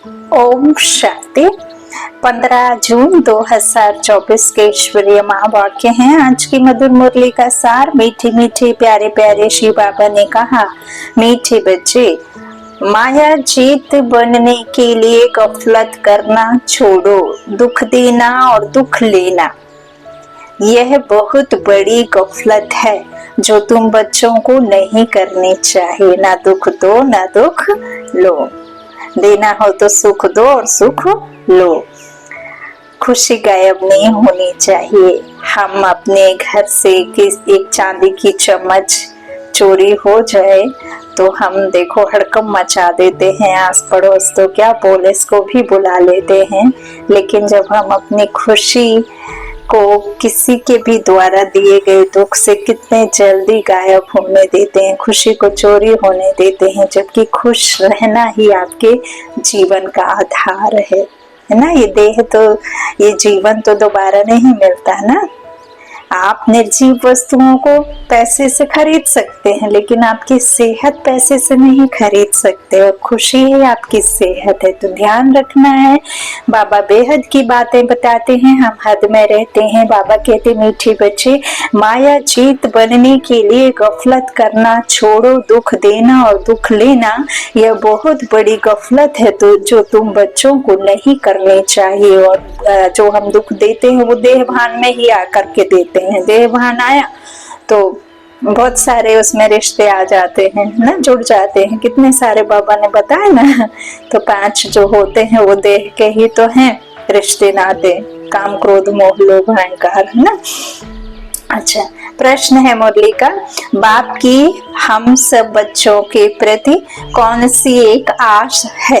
ओम शांति। 15 जून 2024 के ईश्वरीय महावाक्य हैं। आज की मधुर मुरली का सार। मीठे मीठे प्यारे प्यारे शिव बाबा ने कहा, मीठे बच्चे, माया जीत बनने के लिए गफलत करना छोड़ो। दुख देना और दुख लेना यह बहुत बड़ी गफलत है जो तुम बच्चों को नहीं करनी चाहिए। ना दुख दो ना दुख लो। देना हो तो सुख दो और सुख लो। खुशी गायब नहीं होनी चाहिए। हम अपने घर से एक चांदी की चम्मच चोरी हो जाए तो हम देखो हड़कंप मचा देते हैं, आस पड़ोस तो क्या पुलिस को भी बुला लेते हैं। लेकिन जब हम अपनी खुशी को किसी के भी द्वारा दिए गए दुख से कितने जल्दी गायब होने देते हैं, खुशी को चोरी होने देते हैं, जबकि खुश रहना ही आपके जीवन का आधार है ना। ये देह तो, ये जीवन तो दोबारा नहीं मिलता ना। आप निर्जीव वस्तुओं को पैसे से खरीद सकते हैं, लेकिन आपकी सेहत पैसे से नहीं खरीद सकते। और खुशी है आपकी सेहत है, तो ध्यान रखना है। बाबा बेहद की बातें बताते हैं, हम हद में रहते हैं। बाबा कहते, मीठे बच्चे, माया जीत बनने के लिए गफलत करना छोड़ो। दुख देना और दुख लेना यह बहुत बड़ी गफलत है, तो जो तुम बच्चों को नहीं करनी चाहिए। और जो हम दुख देते हैं वो देह भान में ही आकर के देते हैं। देह भान आया तो बहुत सारे उसमें रिश्ते आ जाते हैं ना, जुड़ जाते हैं। कितने सारे बाबा ने बताया ना। तो 5 जो होते हैं वो देह के ही तो हैं रिश्ते नाते, काम क्रोध मोह लोभ अहंकार, है ना। अच्छा, प्रश्न है मुरली का, बाप की हम सब बच्चों के प्रति कौन सी एक आश है?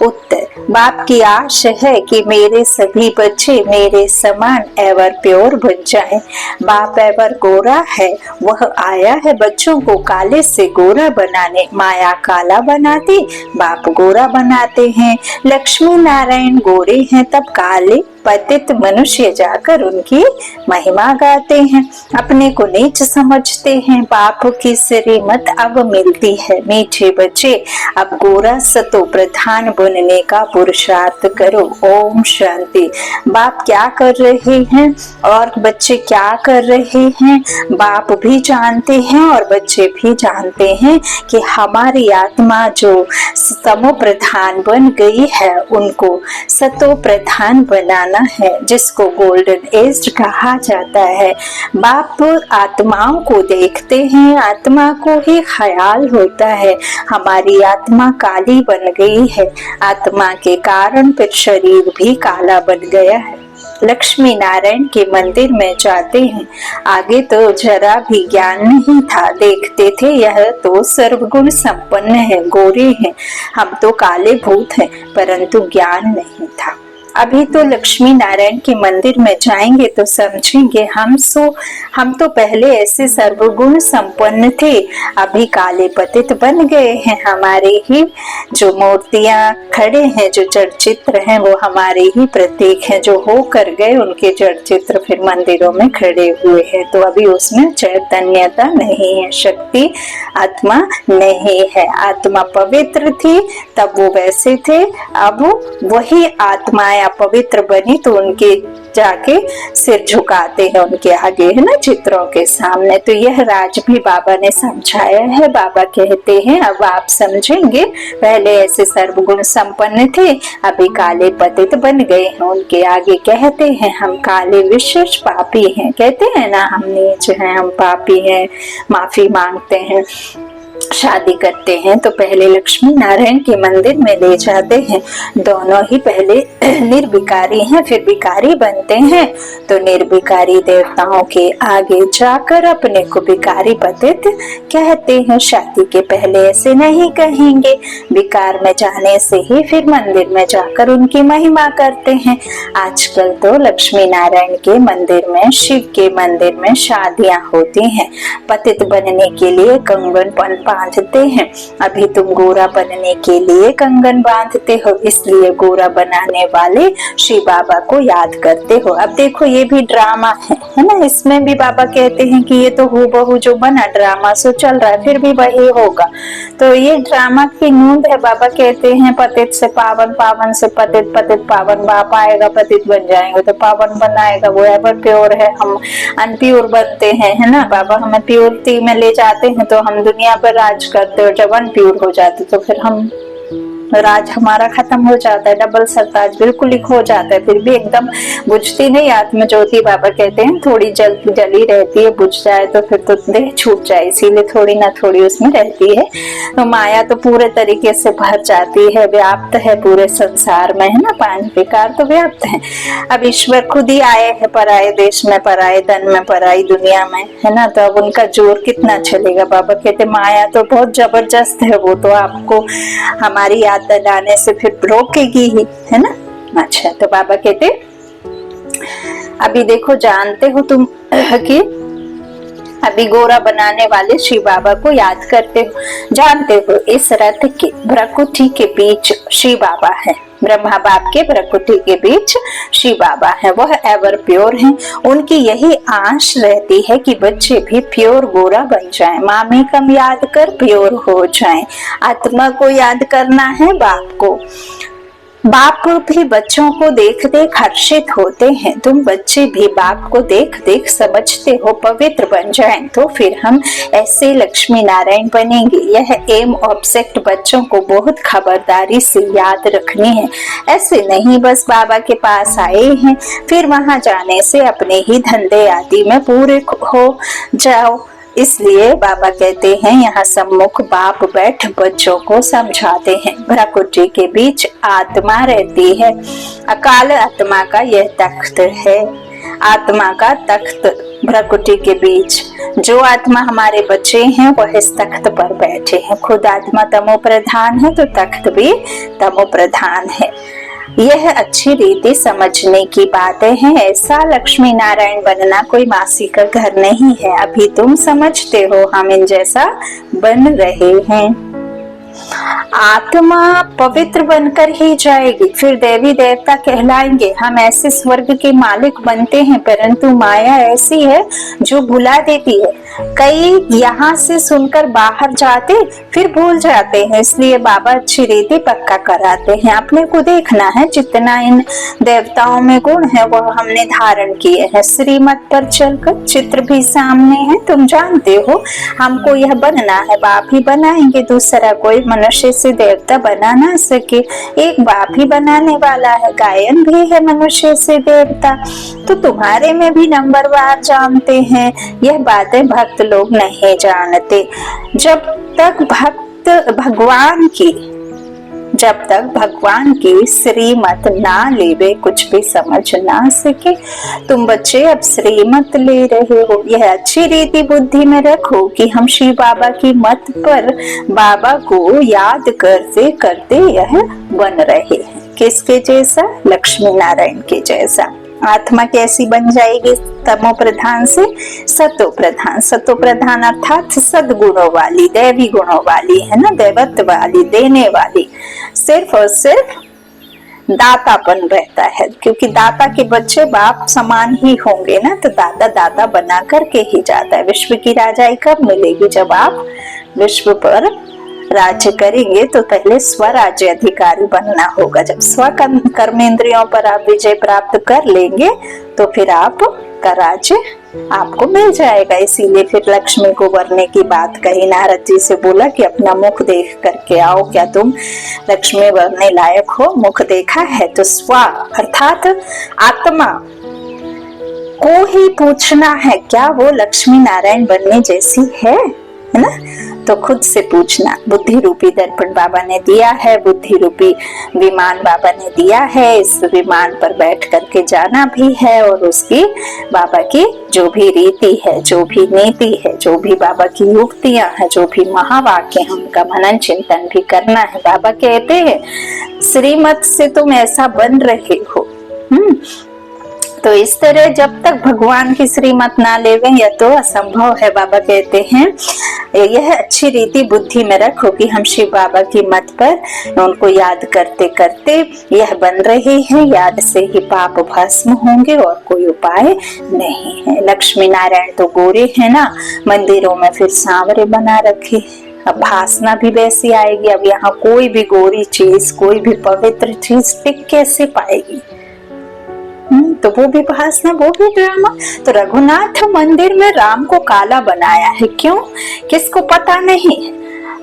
उत्तर, बाप की आश है कि मेरे सभी बच्चे मेरे समान एवर प्योर बन जाएं। बाप एवर गोरा है, वह आया है बच्चों को काले से गोरा बनाने। माया काला बनाती, बाप गोरा बनाते हैं। लक्ष्मी नारायण गोरे हैं, तब काले पतित मनुष्य जाकर उनकी महिमा गाते हैं। अपने को नीच समझते हैं, बाप की श्रीमत अब मिलती है। मीठे बच्चे, अब गोरा सतो प्रधान बनने का पुरुषार्थ करो। ओम शांति। बाप क्या कर रहे हैं और बच्चे क्या कर रहे हैं, बाप भी जानते हैं और बच्चे भी जानते हैं कि हमारी आत्मा जो समो प्रधान बन गई है, उनको सतो प्रधान बनाना है, जिसको गोल्डन एज कहा जाता है। बाप आत्माओं को देखते हैं, आत्मा को ही ख्याल होता है हमारी आत्मा काली बन गई है। आत्मा के कारण फिर शरीर भी काला बन गया है। लक्ष्मी नारायण के मंदिर में जाते हैं, आगे तो जरा भी ज्ञान नहीं था। देखते थे यह तो सर्वगुण संपन्न है, गोरे हैं, हम तो काले भूत हैं, परंतु ज्ञान नहीं था। अभी तो लक्ष्मी नारायण के मंदिर में जाएंगे तो समझेंगे हम तो पहले ऐसे सर्वगुण संपन्न थे, अभी काले पतित बन गए हैं। हमारे ही जो मूर्तियां खड़े हैं, जो जड़ चित्र हैं, वो हमारे ही प्रतीक हैं। जो हो कर गए उनके जड़ चित्र फिर मंदिरों में खड़े हुए हैं। तो अभी उसमें चैतन्यता नहीं है, शक्ति आत्मा नहीं है। आत्मा पवित्र थी तब वो वैसे थे, अब वही आत्माएं पवित्र बनी तो उनके जाके सिर झुकाते हैं उनके आगे, है ना, चित्रों के सामने। तो यह राज भी बाबा ने समझाया है। बाबा कहते हैं अब आप समझेंगे, पहले ऐसे सर्वगुण संपन्न थे, अभी काले पतित बन गए हैं। उनके आगे कहते हैं हम काले विशेष पापी हैं। कहते हैं ना, हम नीच हैं, हम पापी हैं, माफी मांगते हैं। शादी करते हैं तो पहले लक्ष्मी नारायण के मंदिर में ले जाते हैं। दोनों ही पहले निर्विकारी हैं, फिर विकारी बनते हैं। तो निर्विकारी देवताओं के आगे जाकर अपने को विकारी पतित कहते हैं। शादी के पहले ऐसे नहीं कहेंगे। विकार में जाने से ही फिर मंदिर में जाकर उनकी महिमा करते हैं। आजकल तो लक्ष्मी नारायण के मंदिर में, शिव के मंदिर में शादियां होती हैं। पतित बनने के लिए कंगन बांधते हैं। अभी तुम गोरा बनने के लिए कंगन बांधते हो, इसलिए गोरा बनाने वाले शिव बाबा को याद करते हो। अब देखो ये भी ड्रामा है ना, इसमें भी बाबा कहते हैं कि ये तो हूबहू जो बना ड्रामा सो चल रहा है, फिर भी वही होगा। तो ये ड्रामा की नींद है। बाबा कहते हैं पतित से पावन, पावन से पतित, पतित पावन। बाप आएगा पतित बन जाएंगे तो पावन बनाएगा, वो एवर प्योर है, हम अनप्योर बनते हैं, है ना। बाबा हमें प्योरिटी में ले जाते हैं तो हम दुनिया पर राज करते, और जब अनप्योर हो जाते तो फिर हम राज हमारा खत्म हो जाता है, डबल सरताज बिल्कुल ही खो जाता है। फिर भी एकदम बुझती नहीं आत्म ज्योति। बाबा कहते हैं थोड़ी जली रहती है, बुझ जाए तो फिर तो देह छूट जाए, इसीलिए थोड़ी ना थोड़ी उसमें रहती है। तो माया तो पूरे तरीके से भर जाती है, व्याप्त है पूरे संसार में, है ना। पांच विकार तो व्याप्त है। अब ईश्वर खुद ही आए हैं पराये देश में, पराये धन में, पराई दुनिया में, है ना। तो अब उनका जोर कितना चलेगा। बाबा कहते माया तो बहुत जबरदस्त है, वो तो आपको हमारी याद दिलाने से फिर रोकेगी ही, है ना। अच्छा, तो बाबा कहते अभी देखो जानते हो तुम कि अभी गोरा बनाने वाले शिव बाबा को याद करते हो, जानते हो इस रथ के भ्रकुटी के बीच शिव बाबा है। ब्रह्मा बाप के भ्रकुटी के बीच शिव बाबा है, वह एवर प्योर हैं। उनकी यही आश रहती है कि बच्चे भी प्योर गोरा बन जाएं, मामी कम याद कर प्योर हो जाएं। आत्मा को याद करना है, बाप को। बाप भी बच्चों को देख देख हर्षित होते हैं। तुम बच्चे भी बाप को देख देख समझते हो पवित्र बन जाएं, तो फिर हम ऐसे लक्ष्मी नारायण बनेंगे। यह एम ऑब्जेक्ट बच्चों को बहुत खबरदारी से याद रखनी है। ऐसे नहीं बस बाबा के पास आए हैं फिर वहां जाने से अपने ही धंधे आदि में पूरे हो जाओ। इसलिए बाबा कहते हैं यहाँ सम्मुख बाप बैठ बच्चों को समझाते हैं। भ्रकुटी के बीच आत्मा रहती है, अकाल आत्मा का यह तख्त है। आत्मा का तख्त भ्रकुटी के बीच, जो आत्मा हमारे बच्चे हैं वह इस तख्त पर बैठे हैं। खुद आत्मा तमो प्रधान है तो तख्त भी तमो प्रधान है। यह अच्छी रीति समझने की बातें हैं। ऐसा लक्ष्मी नारायण बनना कोई मासी का घर नहीं है। अभी तुम समझते हो हम इन जैसा बन रहे हैं। आत्मा पवित्र बनकर ही जाएगी, फिर देवी देवता कहलाएंगे। हम ऐसे स्वर्ग के मालिक बनते हैं, परंतु माया ऐसी है जो भुला देती है। कई यहाँ से सुनकर बाहर जाते फिर भूल जाते हैं, इसलिए बाबा अच्छी रीति पक्का कराते हैं। अपने को देखना है, जितना इन देवताओं में गुण है वह हमने धारण किए हैं। श्रीमत पर चलकर चित्र भी सामने है, तुम जानते हो हमको यह बनना है। बाप ही बनाएंगे, दूसरा कोई मनुष्य से देवता बना ना सके। एक बाप ही बनाने वाला है, गायन भी है मनुष्य से देवता। तो तुम्हारे में भी नंबरवार जानते हैं, यह बातें भक्त लोग नहीं जानते। जब तक भगवान की श्रीमत ना लेवे कुछ भी समझ ना सके। तुम बच्चे अब श्रीमत ले रहे हो, यह अच्छी रीति बुद्धि में रखो कि हम शिव बाबा की मत पर बाबा को याद करते करते यह बन रहे हैं। किसके जैसा? लक्ष्मी नारायण के जैसा। आत्मा कैसी बन जाएगी? तमो प्रधान से सतो प्रधान। सतो प्रधान अर्थात सद्गुणों वाली, दैवी गुणों वाली, है ना, दैवत्व वाली, देने वाली। सिर्फ और सिर्फ दातापन रहता है, क्योंकि दाता के बच्चे बाप समान ही होंगे ना, तो दादा दादा बना करके ही जाता है। विश्व की राजाई कब मिलेगी? जब आप विश्व पर राज्य करेंगे तो पहले स्वराज्य अधिकारी बनना होगा। जब स्व कर्मेंद्रियों पर आप विजय प्राप्त कर लेंगे तो फिर आप का राज्य आपको मिल जाएगा। इसीलिए फिर लक्ष्मी को वरने की बात कही। नारद जी से बोला कि अपना मुख देख करके आओ, क्या तुम लक्ष्मी वरने लायक हो? मुख देखा है तो स्व अर्थात आत्मा को ही पूछना है, क्या वो लक्ष्मी नारायण बनने जैसी है ना? तो खुद से पूछना। बुद्धि रूपी दर्पण बाबा ने दिया है, बुद्धि रूपी विमान बाबा ने दिया है। इस विमान पर बैठ करके जाना भी है, और उसकी बाबा की जो भी रीति है, जो भी नीति है, जो भी बाबा की युक्तियां हैं, जो भी महावाक्य हैं, उनका मनन चिंतन भी करना है। बाबा कहते हैं श्रीमत से तुम ऐसा बन रहे हो। तो इस तरह जब तक भगवान की श्रीमत ना लेवे यह तो असंभव है। बाबा कहते हैं यह अच्छी रीति बुद्धि में रखो कि हम शिव बाबा की मत पर उनको याद करते करते यह बन रहे हैं, याद से ही पाप भस्म होंगे और कोई उपाय नहीं है। लक्ष्मी नारायण तो गोरे है ना, मंदिरों में फिर सांवरे बना रखे, अब भासना भी वैसी आएगी। अब यहाँ कोई भी गोरी चीज, कोई भी पवित्र चीज टिक कैसे पाएगी? तो वो भी भासना, वो भी ड्रामा। तो रघुनाथ मंदिर में राम को काला बनाया है, क्यों? किसको पता नहीं,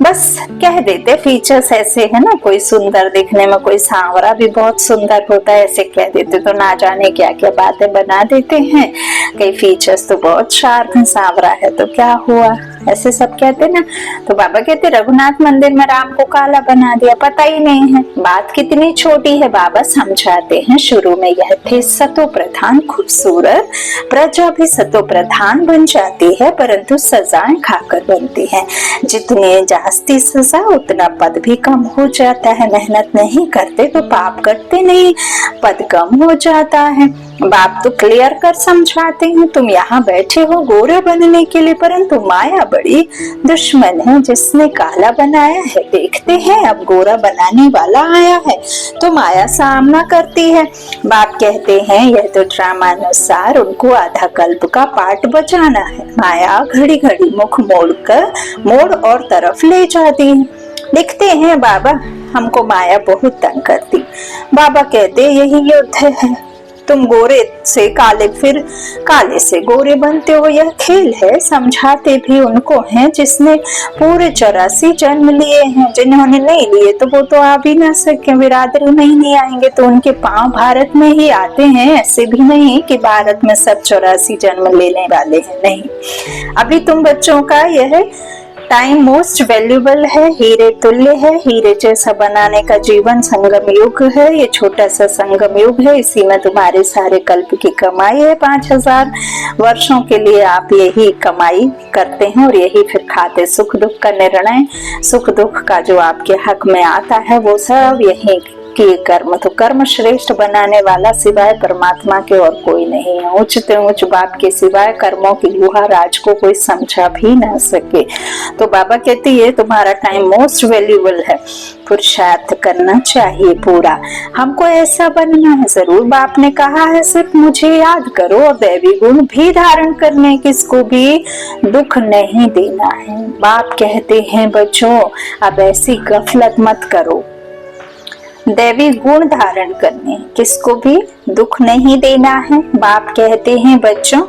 बस कह देते फीचर्स ऐसे है ना, कोई सुंदर दिखने में, कोई सांवरा भी बहुत सुंदर होता है, ऐसे कह देते तो ना जाने क्या क्या बातें बना देते हैं। कई फीचर्स तो बहुत शार्प है, सांवरा है तो क्या हुआ, ऐसे सब कहते ना। तो बाबा कहते रघुनाथ मंदिर में राम को काला बना दिया, पता ही नहीं है। बात कितनी छोटी है, बाबा समझाते हैं। शुरू में यह थे सतो प्रधान खूबसूरत, प्रजा भी सतो प्रधान बन जाती है, परंतु सजाएं खाकर बनती है। जितने जास्ती सजा उतना पद भी कम हो जाता है। मेहनत नहीं करते तो पाप करते नहीं, पद कम हो जाता है। बाप तो क्लियर कर समझाते हैं, तुम यहाँ बैठे हो गोरा बनने के लिए, परंतु माया बड़ी दुश्मन है, जिसने काला बनाया है। देखते हैं अब गोरा बनाने वाला आया है तो माया सामना करती है। बाप कहते हैं यह तो ड्रामानुसार उनको आधा कल्प का पाठ बजाना है। माया घड़ी घड़ी मुख मोड़ और तरफ ले जाती है। लिखते हैं बाबा हमको माया बहुत तंग करती। बाबा कहते यही युद्ध है, तुम गोरे से काले फिर काले से गोरे बनते हो, यह खेल है। समझाते भी उनको हैं जिसने पूरे 84 जन्म लिए हैं, जिन्होंने नहीं लिए तो वो तो आ भी ना सके, बिरादरी में ही नहीं आएंगे, तो उनके पांव भारत में ही आते हैं। ऐसे भी नहीं कि भारत में सब 84 जन्म लेने वाले हैं, नहीं। अभी तुम बच्चों का यह टाइम मोस्ट वैल्यूएबल है, हीरे तुल्य है। हीरे जैसा बनाने का जीवन संगम युग है, ये छोटा सा संगम युग है, इसी में तुम्हारे सारे कल्प की कमाई है। 5000 वर्षों के लिए आप यही कमाई करते हैं और यही फिर खाते। सुख दुख का निर्णय, सुख दुख का जो आपके हक में आता है वो सब यही किए कर्म। तो कर्म श्रेष्ठ बनाने वाला सिवाय परमात्मा के और कोई नहीं है। उच्चते उच्च बाप के सिवाय कर्मों की गुहा राज को कोई समझा भी ना सके। तो बाबा कहते हैं तुम्हारा टाइम मोस्ट वैल्यूएबल है, पुरुषार्थ करना चाहिए पूरा। हमको ऐसा बनना है जरूर, बाप ने कहा है सिर्फ मुझे याद करो और दैवी गुण भी धारण करने, किसको भी दुख नहीं देना है। बाप कहते हैं बच्चों अब ऐसी गफलत मत करो, दैवी गुण धारण करने, किसको भी दुख नहीं देना है। बाप कहते हैं बच्चों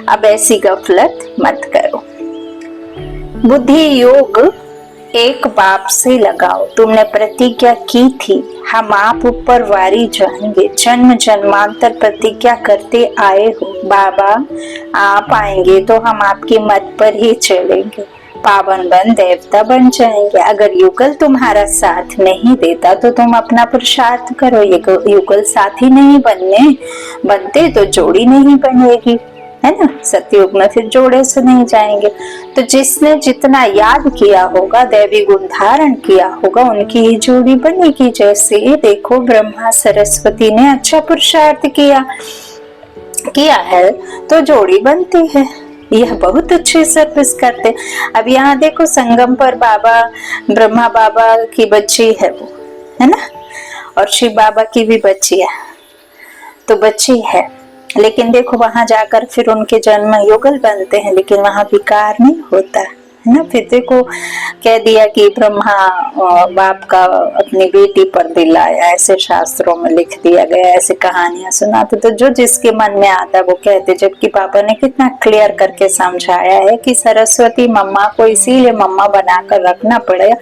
अब ऐसी गफलत मत करो। बुद्धि योग एक बाप से लगाओ, तुमने प्रतिज्ञा की थी हम आप ऊपर वारी जाएंगे, जन्म जन्मांतर प्रतिज्ञा करते आए हो। बाबा आप आएंगे तो हम आपकी मत पर ही चलेंगे, पावन बन देवता बन जाएंगे। अगर युगल तुम्हारा साथ नहीं देता तो तुम अपना पुरुषार्थ करो। युगल साथी नहीं बनते तो जोड़ी नहीं बनेगी, है ना। सतयुग में फिर जोड़े से नहीं जाएंगे। तो जिसने जितना याद किया होगा, दैवी गुण धारण किया होगा, उनकी ही जोड़ी बनेगी। जैसे देखो ब्रह्मा सरस्वती ने अच्छा पुरुषार्थ किया है तो जोड़ी बनती है। यह बहुत अच्छे सर्विस करते। अब यहाँ देखो संगम पर बाबा, ब्रह्मा बाबा की बच्ची है वो, है ना, और शिव बाबा की भी बच्ची है, तो बच्ची है। लेकिन देखो वहां जाकर फिर उनके जन्म युगल बनते हैं, लेकिन वहां विकार नहीं होता, है ना। फिर देखो कह दिया कि ब्रह्मा बाप का अपनी बेटी पर दिल आया, ऐसे शास्त्रों में लिख दिया गया, ऐसे कहानियां सुनाते। तो जो जिसके मन में आता वो कहते, जबकि पापा ने कितना क्लियर करके समझाया है कि सरस्वती मम्मा को इसीलिए मम्मा बनाकर रखना पड़ेगा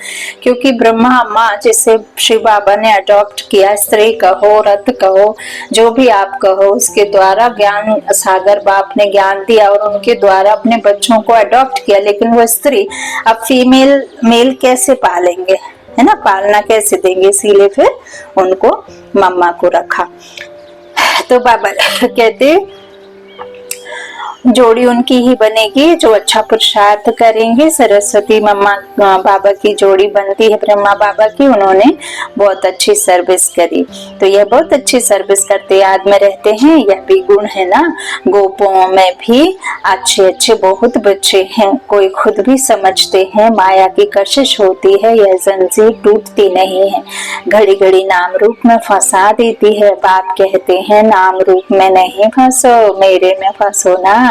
क्योंकि ब्रह्मा माँ जिसे शिव बाबा ने अडॉप्ट किया, स्त्री कहो रथ कहो जो भी आप कहो, उसके द्वारा ज्ञान सागर बाप ने ज्ञान दिया और उनके द्वारा अपने बच्चों को अडॉप्ट किया। लेकिन वो स्त्री अब फीमेल मेल कैसे पालेंगे, है ना, पालना कैसे देंगे, इसीलिए फिर उनको मम्मा को रखा। तो बाबा कहते जोड़ी उनकी ही बनेगी जो अच्छा पुरुषार्थ करेंगे। सरस्वती मम्मा बाबा की जोड़ी बनती है ब्रह्मा बाबा की, उन्होंने बहुत अच्छी सर्विस करी, तो यह बहुत अच्छी सर्विस करते याद में रहते हैं। यह भी गुण है ना, गोपों में भी अच्छे अच्छे बहुत बच्चे हैं, कोई खुद भी समझते हैं माया की कशिश होती है, यह जंजीर टूटती नहीं है, घड़ी घड़ी नाम रूप में फंसा देती है। बाप कहते हैं नाम रूप में नहीं फंसो, मेरे में फंसो ना।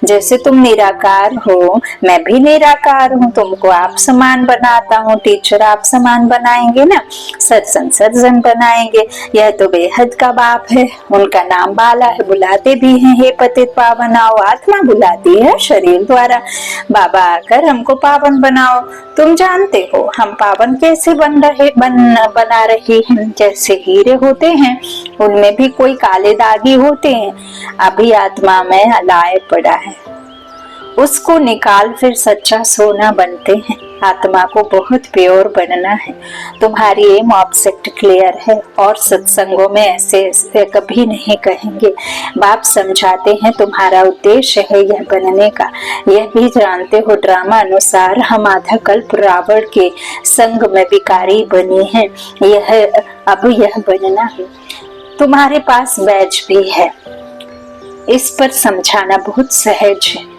जैसे तुम निराकार हो, मैं भी निराकार हूँ, तुमको आप समान बनाता हूँ, टीचर आप समान बनाएंगे ना, सत्संग सज्जन बनाएंगे। यह तो बेहद का बाप है, उनका नाम बाला है, बुलाते भी हैं हे पतित पावन आओ। आत्मा बुलाती है शरीर द्वारा, बाबा आकर हमको पावन बनाओ। तुम जानते हो हम पावन कैसे बना रहे हैं। जैसे हीरे होते हैं उनमें भी कोई काले दागी होते हैं, अभी आत्मा में अलाय पड़ा है, उसको निकाल फिर सच्चा सोना बनते हैं। आत्मा को बहुत प्योर बनना है। तुम्हारी एम ऑब्जेक्ट क्लियर है और सत्संगों में ऐसे कभी नहीं कहेंगे। बाप समझाते हैं तुम्हारा उद्देश्य है यह बनने का। यह भी जानते हो ड्रामा अनुसार हम आधा कल्प रावण के संग में विकारी बनी हैं। यह बनना है। तुम्हारे पास बैज भी है, इस पर समझाना बहुत सहज है।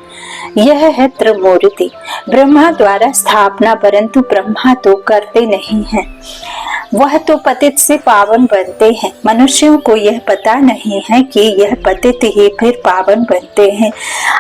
यह है त्रिमूर्ति, ब्रह्मा द्वारा स्थापना, परंतु ब्रह्मा तो करते नहीं हैं, वह तो पतित से पावन बनते हैं। मनुष्यों को यह पता नहीं है कि यह पतित ही फिर पावन बनते हैं।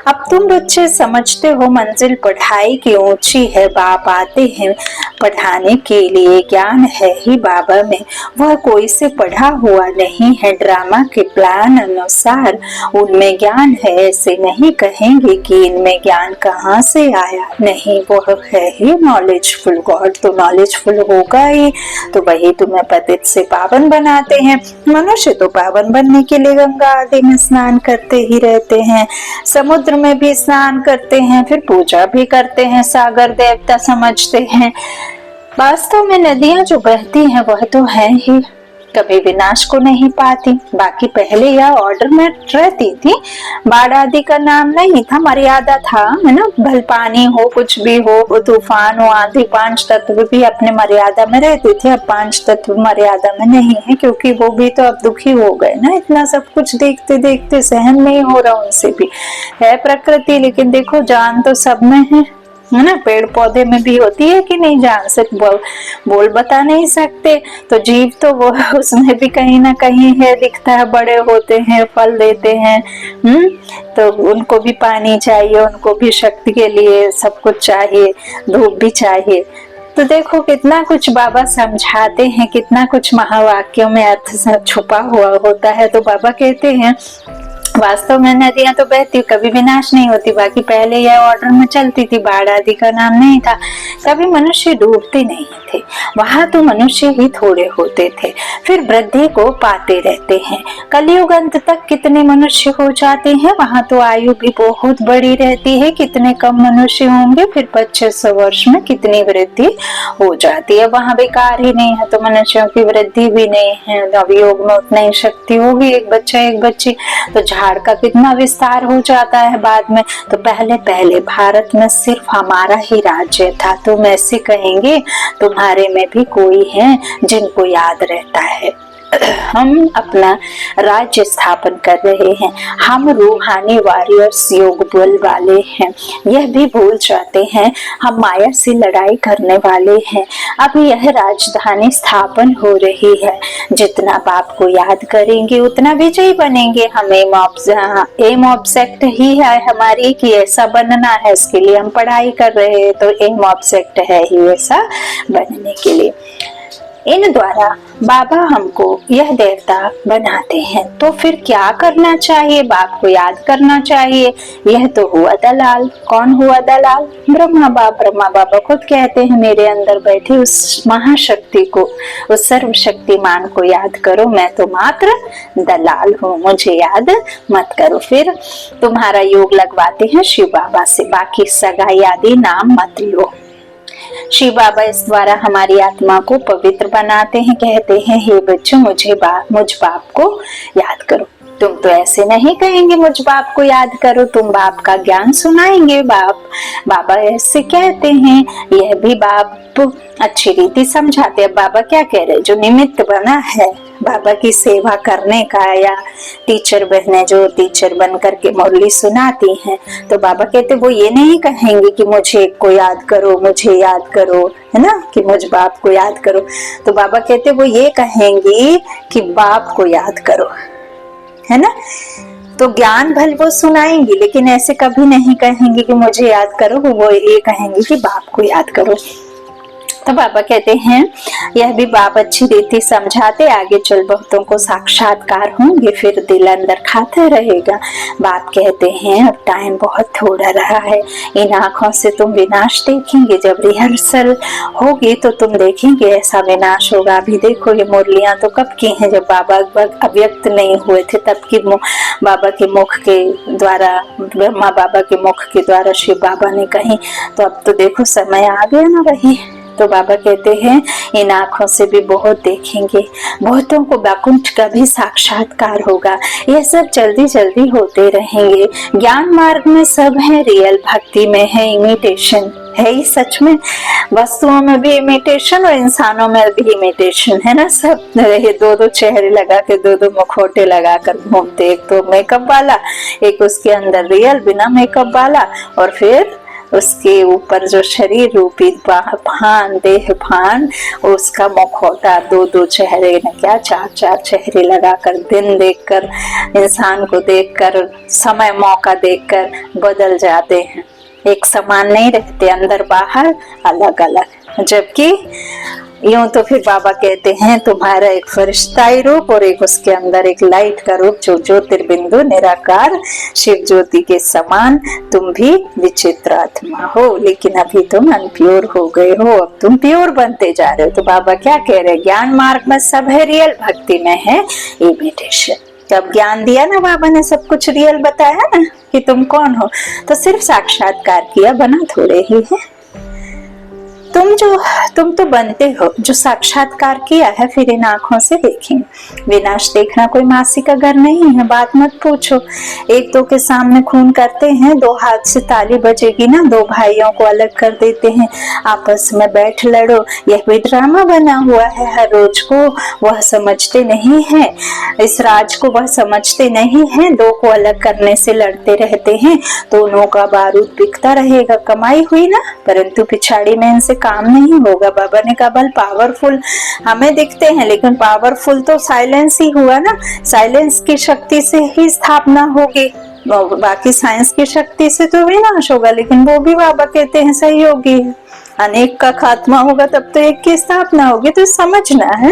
अब तुम बच्चे समझते हो मंजिल पढ़ाई की ऊंची है, बाप आते हैं पढ़ाने के लिए, ज्ञान है ही बाबा में, वह कोई से पढ़ा हुआ नहीं है। ड्रामा के प्लान अनुसार उनमें ज्ञान है, ऐसे नहीं कहेंगे कि इनमें ज्ञान कहाँ से आया, नहीं, वह है ही नॉलेजफुल गॉड, तो नॉलेजफुल होगा ही, तो वही तुम्हें पतित से पावन बनाते हैं। मनुष्य तो पावन बनने के लिए गंगा आदि में स्नान करते ही रहते हैं, समुद्र में भी स्नान करते हैं, फिर पूजा भी करते हैं, सागर देवता समझते हैं। वास्तव में नदियां जो बहती हैं वह तो है ही, कभी विनाश को नहीं पाती। बाकी पहले यह ऑर्डर में रहती थी, बाढ़ आदि का नाम नहीं था, मर्यादा था, है ना। भल पानी हो, कुछ भी हो, तूफान हो, आंधी, पांच तत्व भी अपने मर्यादा में रहते थे। अब पांच तत्व मर्यादा में नहीं है, क्योंकि वो भी तो अब दुखी हो गए ना, इतना सब कुछ देखते देखते सहन नहीं हो रहा उनसे भी। है प्रकृति, लेकिन देखो जान तो सब में है ना। पेड़ पौधे में भी होती है कि नहीं जान, सिर्फ बोल बता नहीं सकते, तो जीव तो वो उसमें भी कहीं ना कहीं है, दिखता है, बड़े होते हैं, फल देते हैं, तो उनको भी पानी चाहिए, उनको भी शक्ति के लिए सब कुछ चाहिए, धूप भी चाहिए। तो देखो कितना कुछ बाबा समझाते हैं, कितना कुछ महावाक्यों में अर्थ छुपा हुआ होता है। तो बाबा कहते हैं वास्तव में नदियां तो बहती, कभी विनाश नहीं होती। बाकी पहले यह ऑर्डर में चलती थी, बाढ़ आदि का नाम नहीं था, कभी मनुष्य डूबते नहीं थे, वहां तो मनुष्य ही थोड़े होते थे, फिर वृद्धि को पाते रहते हैं। कलयुग अंत तक कितने मनुष्य हो जाते हैं, वहां तो आयु भी बहुत बड़ी रहती है, कितने कम मनुष्य होंगे, फिर 2500 वर्ष में कितनी वृद्धि हो जाती है। वहां बेकार ही नहीं है, तो मनुष्यों की वृद्धि भी नहीं है, अवयोग में उतना ही शक्ति होगी, एक बच्चा एक बच्ची, तो झाड़ का कितना विस्तार हो जाता है बाद में। तो पहले पहले भारत में सिर्फ हमारा ही राज्य था, तो ऐसे कहेंगे तुम्हारे में भी कोई है जिनको याद रहता है। हम अपना राज्य स्थापन कर रहे हैं, हम रूहानी वॉरियर्स योग बल वाले हैं, यह भी भूल जाते हैं हम माया से लड़ाई करने वाले हैं। अब यह राजधानी स्थापन हो रही है, जितना बाप को याद करेंगे उतना विजयी बनेंगे। हम एम ऑब्जेक्ट ही है हमारी कि ऐसा बनना है, इसके लिए हम पढ़ाई कर रहे हैं, तो एम ऑब्जेक्ट है ही ऐसा बनने के लिए। इन द्वारा बाबा हमको यह देवता बनाते हैं, तो फिर क्या करना चाहिए? बाप को याद करना चाहिए। यह तो हुआ दलाल। कौन हुआ दलाल? ब्रह्मा बाबा खुद कहते हैं मेरे अंदर बैठे उस महाशक्ति को, उस सर्वशक्तिमान को याद करो, मैं तो मात्र दलाल हूँ, मुझे याद मत करो। फिर तुम्हारा योग लगवाते हैं शिव बाबा से, बाकी सगाई आदि नाम मत लो। शिव बाबा इस द्वारा हमारी आत्मा को पवित्र बनाते हैं, कहते हैं हे बच्चों मुझ बाप को याद करो। तुम तो ऐसे नहीं कहेंगे मुझ बाप को याद करो, तुम बाप का ज्ञान सुनाएंगे। बाबा ऐसे कहते हैं, यह भी बाप अच्छी रीति समझाते। अब बाबा क्या कह रहे, जो निमित्त बना है बाबा की सेवा करने का, या टीचर बहने जो टीचर बन करके मुरली सुनाती हैं, तो बाबा कहते वो ये नहीं कहेंगे कि मुझे को याद करो, मुझे याद करो, है ना, कि मुझ बाप को याद करो। तो बाबा कहते वो ये कहेंगे कि बाप को याद करो, है ना। तो ज्ञान भल वो सुनाएंगी, लेकिन ऐसे कभी नहीं कहेंगे कि मुझे याद करो, वो ये कहेंगे कि बाप को याद करो। तो बाबा कहते हैं यह भी बाप अच्छी रीति समझाते, आगे चल बहुतों को साक्षात्कार होंगे, फिर दिल अंदर खाता रहेगा। बाप कहते हैं अब टाइम बहुत थोड़ा रहा है, इन आंखों से तुम विनाश देखेंगे। जब रिहर्सल होगी तो तुम देखेंगे ऐसा विनाश होगा। अभी देखो ये मुरलियां तो कब की हैं, जब बाबा अव्यक्त नहीं हुए थे तब की बाबा के मुख के द्वारा, ब्रह्मा बाबा के मुख के द्वारा शिव बाबा ने कही। तो अब तो देखो समय आ गया ना वही। तो बाबा कहते हैं इन आंखों से भी बहुत देखेंगे, बहुतों को वैकुंठ का भी साक्षात्कार होगा। यह सब जल्दी जल्दी होते रहेंगे। ज्ञान मार्ग में सब है, रियल भक्ति में है इमिटेशन। है ही सच में, वस्तुओं में भी इमिटेशन और इंसानों में भी इमिटेशन, है ना। सब रहे दो दो चेहरे लगा के, दो दो मुखौटे लगा कर घूमते, एक तो मेकअप वाला, एक उसके अंदर रियल बिना मेकअप वाला, और फिर उसके ऊपर जो शरीर रूपी भान, देह भान, उसका मुखौटा, दो दो चेहरे न क्या चार चार चेहरे लगाकर, दिन देखकर, इंसान को देखकर, समय मौका देखकर बदल जाते हैं, एक समान नहीं रहते, अंदर बाहर अलग अलग। जबकि यूं तो फिर बाबा कहते हैं तुम्हारा एक फरिश्ताई रूप और एक उसके अंदर एक लाइट का रूप, जो ज्योतिर्बिंदु निराकार शिव ज्योति के समान, तुम भी विचित्र आत्मा हो, लेकिन अभी तुम अनप्योर हो गए हो, अब तुम प्योर बनते जा रहे हो। तो बाबा क्या कह रहे हैं, ज्ञान मार्ग में सब है, रियल भक्ति में है इमिटेशन। जब ज्ञान दिया ना बाबा ने, सब कुछ रियल बताया ना कि तुम कौन हो, तो सिर्फ साक्षात्कार किया, बना थोड़े ही है। तुम तो बनते हो, जो साक्षात्कार किया है फिर इन आंखों से देखेंगे। विनाश देखना कोई मासी का घर नहीं है, बात मत पूछो। एक दो के सामने खून करते हैं, दो हाथ से ताली बजेगी ना, दो भाइयों को अलग कर देते हैं, आपस में बैठ लड़ो, यह भी ड्रामा बना हुआ है हर रोज को। वह समझते नहीं है, इस राज को वह समझते नहीं है, दो को अलग करने से लड़ते रहते हैं, दोनों का बारूद बिकता रहेगा। कमाई हुई ना, परंतु पिछाड़ी में इनसे काम नहीं होगा। बाबा ने कहा बल पावरफुल हमें दिखते हैं, लेकिन पावरफुल तो साइलेंस ही हुआ ना, साइलेंस की शक्ति से ही स्थापना होगी, बाकी साइंस की शक्ति से तो विनाश होगा, लेकिन वो भी बाबा कहते हैं सहयोगी है। अनेक का खात्मा होगा तब तो एक की स्थापना होगी, तो समझना है।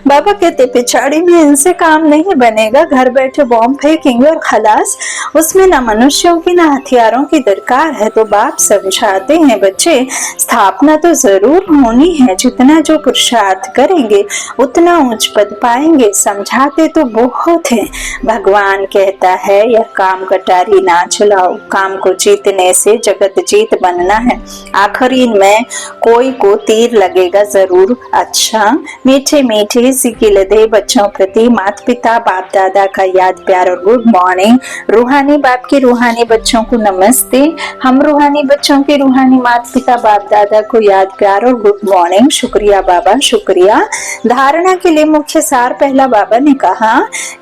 बाबा कहते पिछाड़ी में इनसे काम नहीं बनेगा, घर बैठे बॉम्ब फेंकेंगे और खलास, उसमें ना मनुष्यों की ना हथियारों की दरकार है। तो बाप समझाते हैं बच्चे स्थापना तो जरूर होनी है, जितना जो पुरुषार्थ करेंगे उतना उच्च पद पाएंगे। समझाते तो बहुत है, भगवान कहता है यह काम कटारी ना चलाओ, काम को जीतने से जगत जीत बनना है। आखिरी में कोई को तीर लगेगा जरूर। अच्छा मीठे मीठे सिकिल दे बच्चों प्रति माता पिता बाप दादा का याद प्यार और गुड मॉर्निंग। रूहानी बाप के रूहानी बच्चों को नमस्ते। हम रूहानी बच्चों के रूहानी माता पिता बाप दादा को याद प्यार और गुड मॉर्निंग। शुक्रिया बाबा, शुक्रिया। धारणा के लिए मुख्य सार पहला, बाबा ने कहा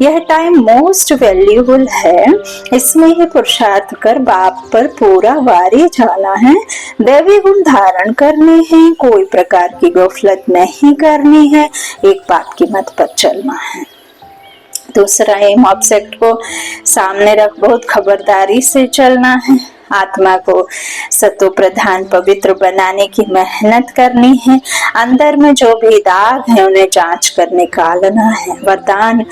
यह टाइम मोस्ट वैल्यूबल है, इसमें ही पुरुषार्थ कर बाप पर पूरा वारी जाना है, दैवी गुण धारण करने हैं, कोई प्रकार की गफलत नहीं करनी है, एक बात की मत पर चलना है। दूसरा एम ऑब्जेक्ट को सामने रख बहुत खबरदारी से चलना है। आत्मा को सतो प्रधान पवित्र बनाने की मेहनत करनी है। अंदर में जो भी दाग है उन्हें जांच कर निकालना है। वरदान,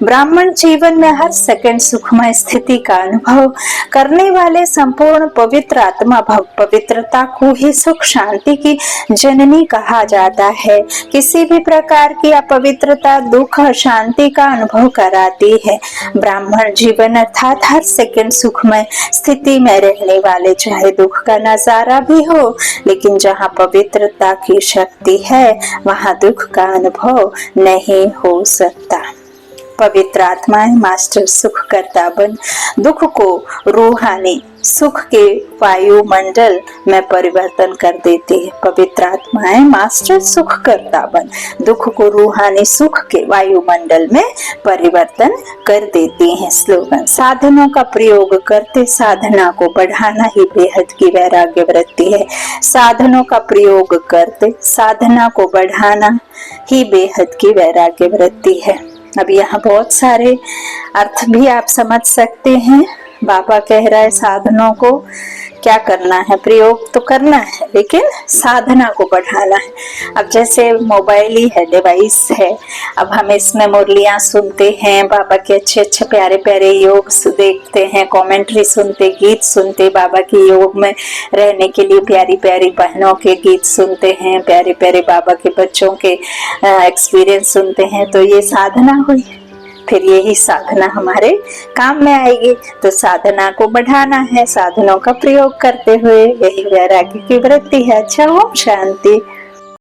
ब्राह्मण जीवन में हर सेकंड सुखमय स्थिति का अनुभव करने वाले संपूर्ण पवित्र आत्मा भव पवित्रता को ही सुख शांति की जननी कहा जाता है। किसी भी प्रकार की अपवित्रता दुख और शांति का अनुभव कराती है। ब्राह्मण जीवन अर्थात हर सेकंड सुखमय स्थिति में रहने वाले, चाहे दुख का नजारा भी हो, लेकिन जहाँ पवित्रता की शक्ति है वहाँ दुख का अनुभव नहीं हो सकता। पवित्र आत्माएं मास्टर सुख करता बन दुख को रूहानी सुख के वायुमंडल में परिवर्तन कर देती है। पवित्र आत्माएं मास्टर सुख करता बन दुख को रूहानी सुख के वायुमंडल में परिवर्तन कर देती हैं। स्लोगन, साधनों का प्रयोग करते साधना को बढ़ाना ही बेहद की वैराग्य वृत्ति है। साधनों का प्रयोग करते साधना को बढ़ाना ही बेहद की वैराग्य वृत्ति है। अब यहाँ बहुत सारे अर्थ भी आप समझ सकते हैं। बाबा कह रहा है साधनों को क्या करना है, प्रयोग तो करना है लेकिन साधना को बढ़ाना है। अब जैसे मोबाइल ही है, डिवाइस है, अब हम इसमें मुरलियां सुनते हैं, बाबा के अच्छे अच्छे प्यारे प्यारे योग देखते हैं, कमेंट्री सुनते, गीत सुनते, बाबा के योग में रहने के लिए प्यारी प्यारी बहनों के गीत सुनते हैं, प्यारे प्यारे बाबा के बच्चों के एक्सपीरियंस सुनते हैं, तो ये साधना हुई। फिर यही साधना हमारे काम में आएगी। तो साधना को बढ़ाना है, साधनों का प्रयोग करते हुए, यही वैराग्य की वृत्ति है। अच्छा, ओम शांति।